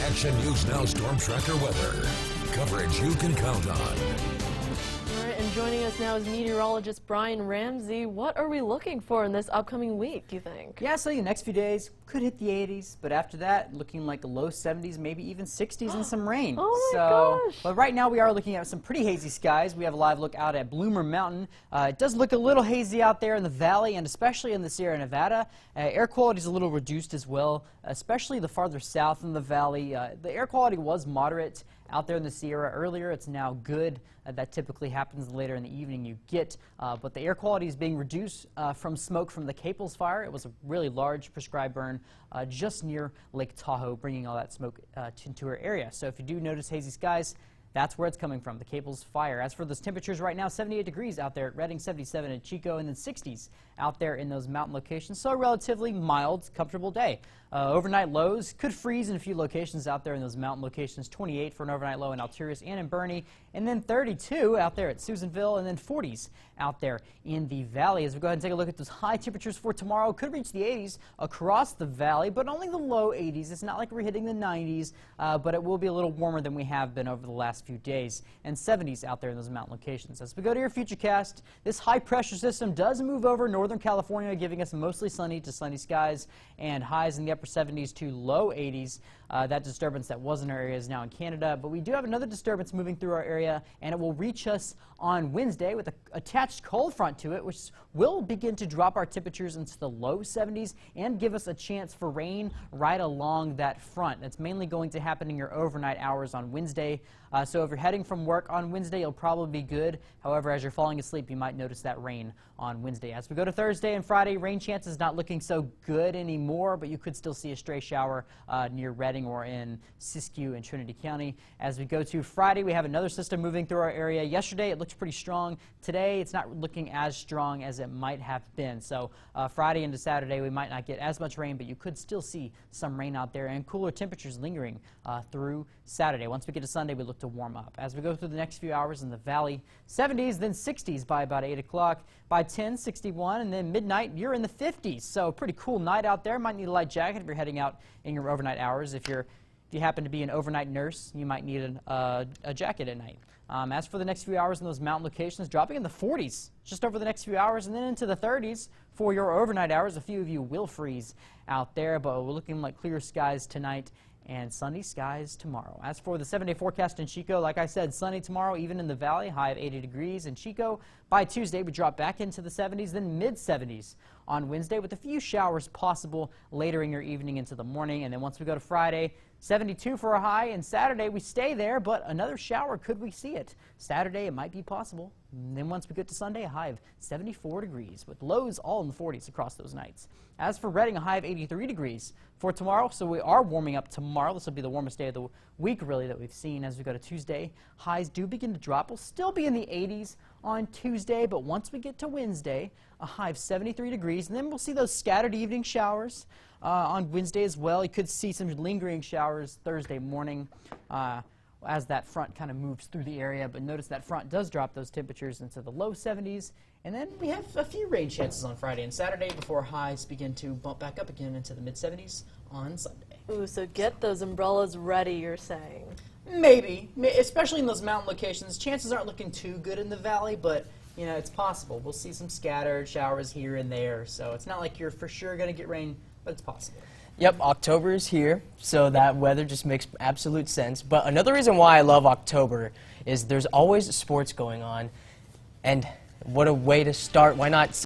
Action News Now Storm Tracker weather. Coverage you can count on. All right, and joining us now is meteorologist Brian Ramsey. What are we looking for in this upcoming week, you think? Yeah, so the next few days could hit the 80s, but after that, looking like low 70s, maybe even 60s and some rain. Oh my gosh! But right now we are looking at some pretty hazy skies. We have a live look out at Bloomer Mountain. It does look a little hazy out there in the valley and especially in the Sierra Nevada. Air quality is a little reduced as well, especially the farther south in the valley. The air quality was moderate out there in the Sierra earlier. It's now good. That typically happens later in the evening you get, but the air quality is being reduced from smoke from the Caples fire. It was a really large prescribed burn just near Lake Tahoe, bringing all that smoke into our area. So if you do notice hazy skies, that's where it's coming from, the Caples fire. As for those temperatures right now, 78 degrees out there at Redding, 77 in Chico, and then 60s out there in those mountain locations. So a relatively mild, comfortable day. Overnight lows could freeze in a few locations out there in those mountain locations. 28 for an overnight low in Alturas and in Bernie, and then 32 out there at Susanville, and then 40s out there in the valley. As we go ahead and take a look at those high temperatures for tomorrow, could reach the 80s across the valley, but only the low 80s. It's not like we're hitting the 90s, but it will be a little warmer than we have been over the last few days, and 70s out there in those mountain locations. As we go to your futurecast, this high pressure system does move over Northern California, giving us mostly sunny to sunny skies and highs in the upper 70s to low 80s. That disturbance that was in our area is now in Canada, but we do have another disturbance moving through our area, and it will reach us on Wednesday with an attached cold front to it, which will begin to drop our temperatures into the low 70s and give us a chance for rain right along that front. That's mainly going to happen in your overnight hours on Wednesday. So if you're heading from work on Wednesday, you'll probably be good. However, as you're falling asleep, you might notice that rain on Wednesday. As we go to Thursday and Friday, rain chances not looking so good anymore, but you could still see a stray shower near Redding or in Siskiyou and Trinity County. As we go to Friday, we have another system moving through our area. Yesterday, it looked pretty strong. Today, it's not looking as strong as it might have been. So Friday into Saturday, we might not get as much rain, but you could still see some rain out there and cooler temperatures lingering through Saturday. Once we get to Sunday, we look to warm up. As we go through the next few hours in the valley, 70s, then 60s by about 8 o'clock. By 10, 61, and then midnight, you're in the 50s. So pretty cool night out there. Might need a light jacket if you're heading out in your overnight hours. If you happen to be an overnight nurse, you might need a jacket at night. As for the next few hours in those mountain locations, dropping in the 40s just over the next few hours, and then into the 30s for your overnight hours. A few of you will freeze out there, but we're looking like clear skies tonight and sunny skies tomorrow. As for the 7-day forecast in Chico, like I said, sunny tomorrow, even in the valley, high of 80 degrees in Chico. By Tuesday, we drop back into the 70s, then mid-70s on Wednesday, with a few showers possible later in your evening into the morning. And then once we go to Friday, 72 for a high, and Saturday we stay there, but another shower, could we see it? Saturday, it might be possible. And then once we get to Sunday, a high of 74 degrees, with lows all in the 40s across those nights. As for Redding, a high of 83 degrees for tomorrow, so we are warming up tomorrow. This will be the warmest day of the week, really, that we've seen. As we go to Tuesday, highs do begin to drop. We'll still be in the 80s on Tuesday, but once we get to Wednesday, a high of 73 degrees, and then we'll see those scattered evening showers on Wednesday as well. You could see some lingering showers Thursday morning as that front kind of moves through the area, but notice that front does drop those temperatures into the low 70s, and then we have a few rain chances on Friday and Saturday before highs begin to bump back up again into the mid-70s on Sunday. Ooh, so get those umbrellas ready, you're saying. Maybe, especially in those mountain locations. Chances aren't looking too good in the valley, but you know, it's possible. We'll see some scattered showers here and there, so it's not like you're for sure going to get rain, but it's possible. Yep, October is here, so that weather just makes absolute sense. But another reason why I love October is there's always sports going on, and what a way to start. Why not